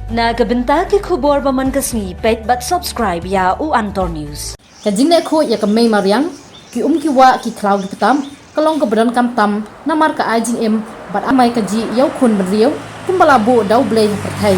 Nagabenta ki khubor baman kasni pet bat subscribe ya u Antor News. Kajing ne kho ya kamei mariang ki ki wa ki klau ki patam kalong ka badan kam tam namar ka ajing em bat amai ka ji yau khun beriau kumbala bu dau blei perthai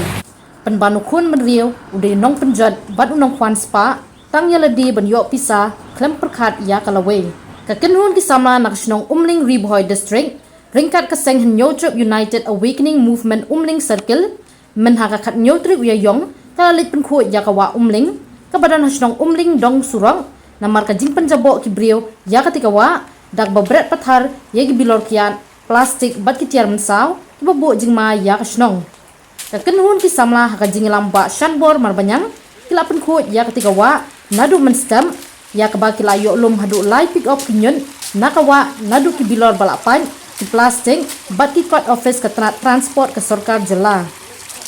penbanu khun beriau ude nong penjat bat unong kwan spa tang ya ladi ban yo pisa klem perkhat ya kalawe ka kenhun ki samla nak snong umling riboy district ringkat ka seng hanyo trip united awakening movement umling circle men ha ka khat nyo trip ya yong kala lit pen kho ya ka wa umling kabadan hasnong umling dong surang namar ka jing penjabo ki brio ya ketika wa dak babret pathar ya ki bilor kian plastik bat ki tiar mensaw ki bobo jing ma ya kasnong ka kenhun ki samla ha ka jing lamba shanbor marbanyang kila pen kho ya ketika wa nadu menstem ya ka ba kila yo lum hadu lai pick up kinyun nakawa nadu ki bilor balapan ki plastik bat ki court office ka transport ka sarkar jela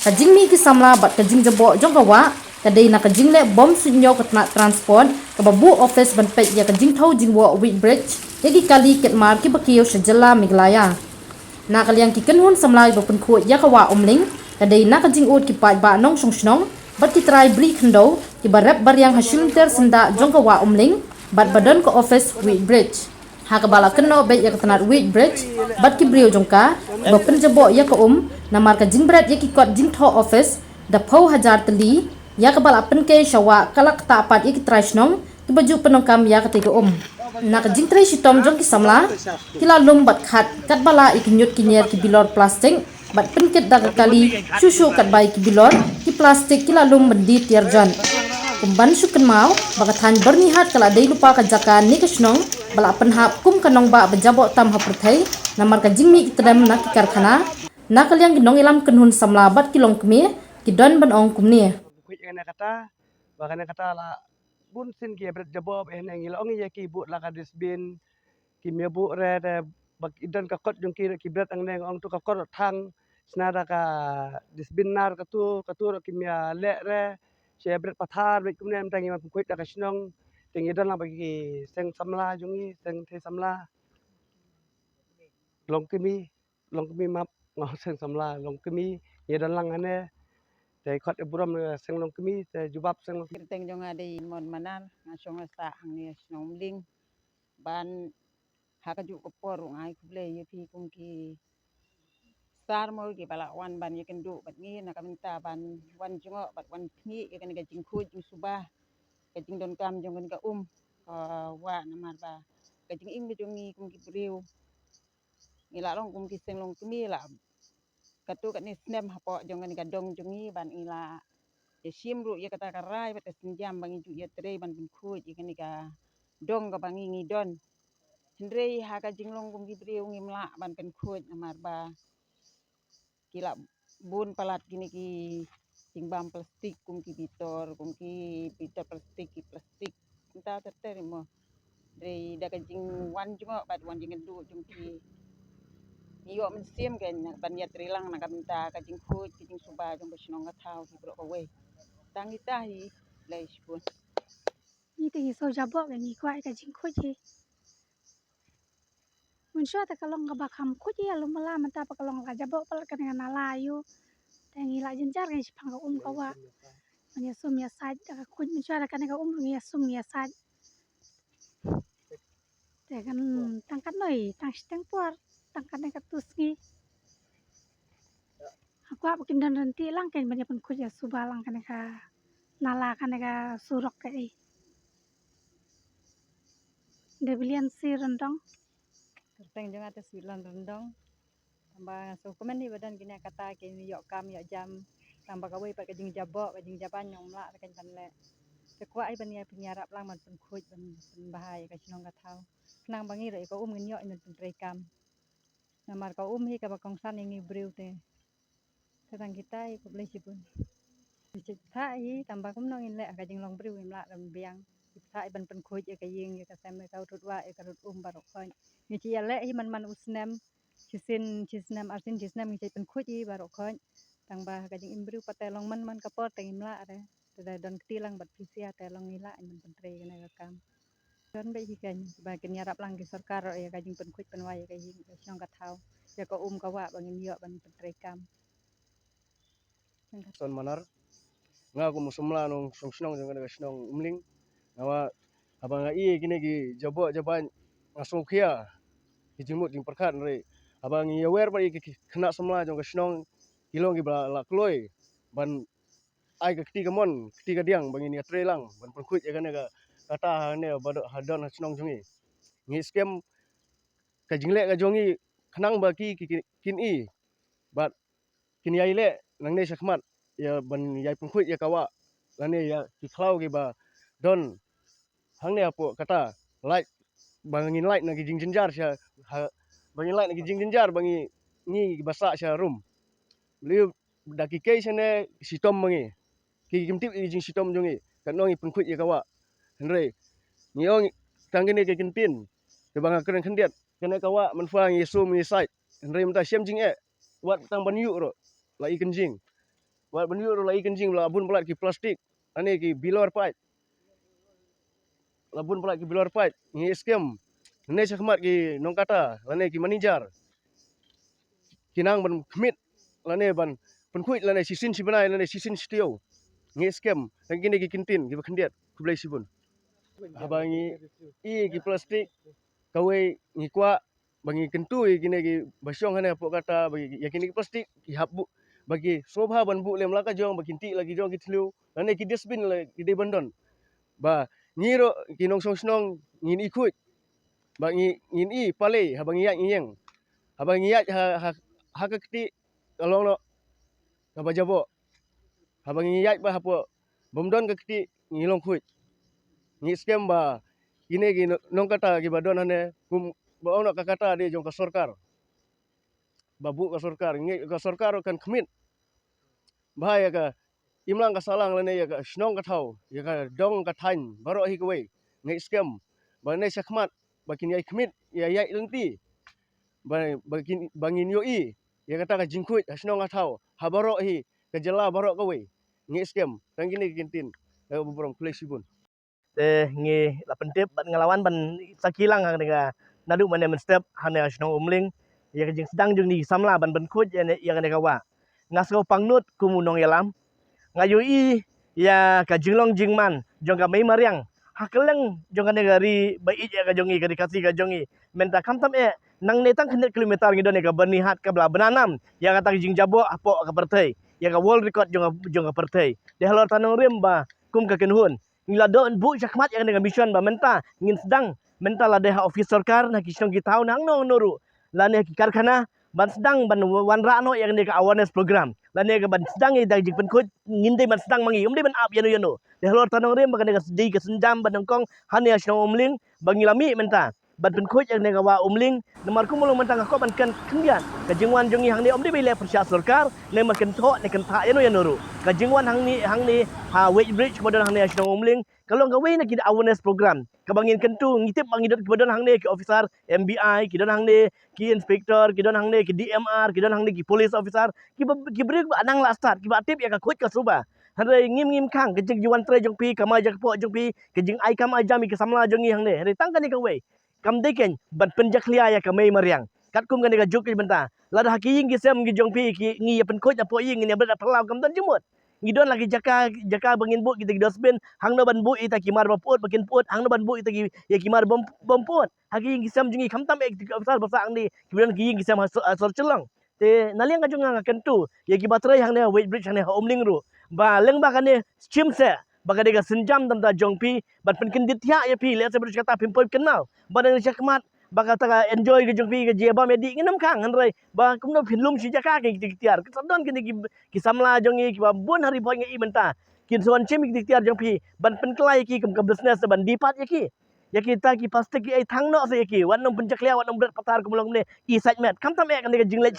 kajing mi ki samla bat kajing jabo jong kawa kadai na kajing le bom sunyo katna transport ka babu office ban pet ya kajing thau jing wo wheat bridge yagi kali ket mar ki bakiyo shajala miglaya na kalyang ki kenhun samla ba pun kho ya kawa umling kadai na kajing ut ki pat ba nong song bat ki try bri khndo ki barap baryang hasilter senda jong kawa umling bat badan ko office wheat bridge hakabala kenno be ya katna wheat bridge bat ki brio jongka ba penjabo ya ka namar ka jingbrat ya ki kot jing tho office da phau hajar tali ya ka bala pen ke shawa kalak ta pat ya ki trashnong ki baju penongkam ya ka tiga na ka jing trai sitom jong ki samla kila lum bat khat kat bala ikinyut kinyer ki bilor plastik bat pen ket da kali susu kat bai ki bilor ki plastik kila lum bendi tiarjan kumban suken mau bakathan bernihat kala dei lupa ka jakan ni kasnong bala penhap kum kanong ba bejabo tam haperthai namar ka jingmi ki tedam na ki karkhana nakal yang ginong ilam kenhun samlabat kilong kemi kidon ban ong kumni kuit kana kata bakana kata la bun sin ki bret jabob en ngil ong ye ki bu la ka disbin ki me bu re de bak idan ka kot jong ki bret ang neng ong tu ka kot thang snada ka disbin nar ka tu ki me le re she bret pathar bret kumne am tangi ma kuit ka snong tingi dan la bagi seng samla jongi seng the samla long kemi map ngau seng samla long kemi ye dan lang ane te khot e buram seng long kemi te jubab seng long Teng jong ada mon manar ngasong sa ang snong ling ban hakaju ko por ngai kuble yeti kum ki sar mo ki bala wan ban yakin du bat ngi na kaminta ban wan jongo bat wan ngi yakin ga jing khu jing subah ga jing don kam jong ga wa na mar ba ga jing ing jong ngi kum ki briu ngila long kum ki seng long kemi la katu kat ni snem hapo jong ga dong jong ngi ban ila ya simru ya kata karai bat senjam bangi ju ya tre ban bin khu ji kan ga dong ga bangi ngi don hindrei ha ka jinglong kum gi breu ngi mla ban kan khu amar ba kila bun palat gini ki tingbam plastik kum ki bitor plastik ki plastik entah ter mo dei da ka jing wan jungo bat wan jing du jung ki iyo men sim kan ban ya trilang na kamta ka jing khu ki jing suba jong basnong ka thau ki bro ko we tangi tahi lai spun ni te so jabo ga ni kwai ka jing khoji mun sha ta kalong ga bakam khoji ya lumala mata pa kalong ga jabo pal kan na layu tangi la jinjar ga sipang ga ka wa man ya sum ya sai ta khoj mun sha kan ga ya sum ya sai te kan tangkat noi tang steng por tangkat ka tusgi aku bikin dan nanti lang kan banyak pun khoj ya subalang kan ka nala kan ga surok ka Debilian si rendong. teng jong atas bilan rendong tambah so komen ni badan gini kata kini yok kam yok jam tambah kawe pak kajing jabo kajing jaban nyong mla kan panle sekwa ai ban ya penyarap lang man pun khoj ban bahaya ka sinong ka thau nang bangi re ko ngin yok men pun rekam namar ka hi ka bakong san ngi breu te kadang kita ko boleh sipun thai tambah kum nong in le kajing long breu mla ram biang thai ban pun khoj ka yeng ka sem ka rut wa ka rut barok khoj ni ci le hi man usnem cisnem artin cisnem ngi pen khoj hi barok khoj tambah kajing imbreu patelong man ka por teng mla re da don tilang bat pisia telong ila men pen tre ka kam don be hi kan ba ken yarap lang ki sarkar ya kajing pen khoj pen wa ya ka yeng ka sinong ka thau ya ka ka wa bangin yo ban pen tre kam Son manar nga ko musumla nong song jong ga snong umling ngawa abang ai kini gi jabo jaban ngasong kia ki jimut jing perkat re abang i aware ba ki kena semla jong ga snong kilong gi bla la kloi ban ai ka ketiga diang bang ini trelang ban perkut ya ga kata ne badok hadon snong jongi ngi scam ka jingle ga jongi kenang ba kin i bat kin yai le nang ne sakmat ya ban yai pengkut ya kawa lane ya ki klau gi ba don hang ne apo kata light bangin light nagi jing jenjar sya bangin light nagi jing jenjar bangi ni basa sya room liu daki ke sene sitom mangi ki gimtip i jing sitom jongi kanong i pengkut ya kawa henre ni ong tanggene ke kinpin ke banga keren khendiat kene kawa manfa ngi sum ngi site henre mta syam jing wat tang ban yu ro la i kenjing wat ban yu ro la i kenjing la bun pelat ki plastik ane ki bilor pipe labun pelat ki bilor pipe ngi scam ne sakmat ki nong kata lane ki manager kinang ban kemit lane ban penkuit lane sisin sibenai lane sisin stio ngi scam nang kini ki kintin ki khendiat ku blai sibun abangi i ki plastik kawe ngi kwa bangi kentui kini ki basyong hane apo kata bagi yakini ki plastik ki habu bagi sobha ban bu lem laka jong bagi ti lagi jong ki tlu lane ki dustbin la ki de bandon ba ngiro ki nong song snong ngin ikut ba ngin i pale ha bangi yak ngiyeng ha bangi yak ha ka keti kalong lo ka bajabo ha bangi yak ba hapo bomdon ka keti ngilong khuit ngi scam ba kini ki nong kata ki badon hane kum ba ono ka kata de jong ka sarkar babu ka sarkar ngi ka sarkar kan kemit bahaya ka imlang ka salang lane ya ka snong ka thau ya ka dong ka than baro hi kwe ngai scam ba ne sakmat ba kin yai kemit ya yai lenti ba bangin yo i ya kata ka jingkut snong ka thau ha baro hi ka jela baro kwe ngai scam tang kini kintin beberong fleksibun ngi la pentip bat ngelawan ban sakilang hang dengan nadu mane men step hane snong umling ya jing sedang jung ni samla ban ben khut ya ne kawa ngasko pangnut kumunong yalam ngayu i ya ka jinglong jingman jong ka mai mariang hakeleng jong ka negari bai ya ka jongi ka dikasi ka jongi menta kamtam nang netang kene kilometer ngi done ka bernihat ka bla benanam ya kata jing jabo apo ka pertai ya ka world record jong ka pertai de halor tanong rim ba kum ka kenhun ngila don bu jakmat yang dengan mission ba menta ngin sedang menta la deha office sarkar na kisong gitau nang no nuru la ne ki karkhana ban sedang ban wan rano yang ne ka awareness program la ne ka ban sedang i dag jikpen khut ngin de ban sedang mangi umde ban up yano de halor tanong rem ba ne ka sedih ka senjam ban kong hanya snong umling bangilami menta ban pen khut yang ne ka wa umling nomor kumulong menta ka ko ban kan kendian ka jingwan jongi hang ne umde bile persya sarkar ne makan tho ne kan tha yano ru ka jingwan hang ni ha weight bridge kemudian hang ne snong umling kalau gawe na kita awareness program kabangin kentu ngitip bangidot kemudian hang ne ki officer MBI ki don hang ne ki inspector ki don hang ne ki DMR ki don hang ne ki police officer ki beri anang la start ki batip ya ka khut ka suba hare ngim khang ke jing jiwan tre jong pi kama jak po jong pi ke jing ai kam ajami ke samla jongi hang ne hare tang kan ni ka we kam deken ban penjak lia ya ka mai mariang kat kum kan ni ka juk ki benta la da ki ying ki sem ki jong pi ki ngi ya pen khut apo ying ni berda perlaw kam dan jumut ngidon lagi jaka bangin bu kita dosbin hang no ban bu ita kimar baput bakin put hang no ban bu ita ya kimar bom put hagi gisam jungi kamtam ek besar besar ang ni kemudian gi gisam sor celang te naliang kajung ang kentu ya ki batrai hang ne weight bridge hang ne omling ru ba leng ba kan ne chim se baga dega senjam tam ta jongpi ban pen kin ditya ya pi le se berus kata pimpoi kenal badan syakmat baka ta enjoy ke jongpi ke jeba medi nginam kang hanrai ba kumno phinlum si jaka ke diktiar sadon kini ki samla jongi ki bun hari boy ngi menta kin son chim ki diktiar jongpi ban pen kelai ki kum business ban dipat ya kita ki pasti ki ai thang no se ki wan nom pencak lia wan nom berat patar kumulong ne i segment kam tam kan ke jinglek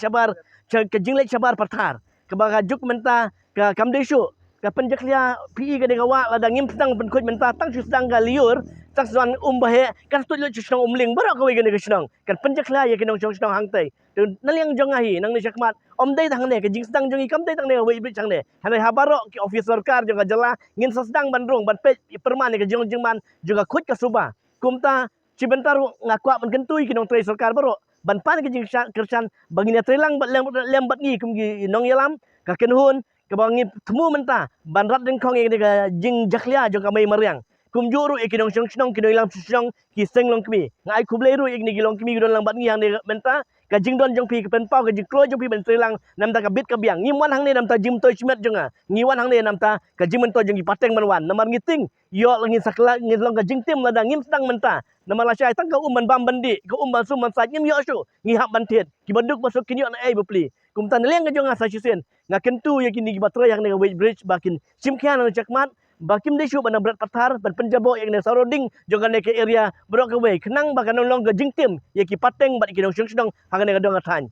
sabar patar ke baga juk menta ke kamdesu ka penjak lia pi ke degawa la dangim sedang pen khut menta tang sedang ga liur tak suan bahe kan tu lu chusong umling barak kau gani kesnong kan penjak la ya kinong chong hang tai tu naliang jong ahi nang ni sakmat om dai thang ne ke jing sedang jong ikam dai thang ne wei bri chang ne hanai habaro ki office sarkar jong jala ngin sedang bandrong ban pe perman ke jong man juga khut ka suba kumta cibentar ngakwa ban kentui kinong trai sarkar baro ban pan ke jing kersan bagina trelang bat lembat ngi kum gi nong yalam ka kenhun kebangi temu mentah banrat den kong yang dega jing jaklia jo kamai mariang kum juru ikinong song kino ilang song ki seng long kmi ngai kublei ru ikni gilong kmi gudon lang bat ngi yang dega mentah ka jing don jong pi ke pen pau ka jing klo jong pi ben trilang nam ta ka bit ka biang ngim wan hang ne nam ta jim toy chmet jonga ngi wan hang ne nam ta ka jim to jong ki pateng man wan namar ngiting yo langi sakla ngi long ka jing tim lada ngim sedang mentah namar la syai tang ka ban bam bandi ka ban sum man sa ngim yo shu ngi hab ban tet ki baduk masuk kini na ai bepli kum tan leng ka jonga sa chisen ngaken tu ya kini ki batra yang ne weight bridge bakin simkhian no chakmat bakim desu bana berat patar ban penjabo yang ne surrounding jonga ne ke area brok away kenang bakan long ka jing tim ya ki pateng bat ki dong sedang hang ne ka dong athan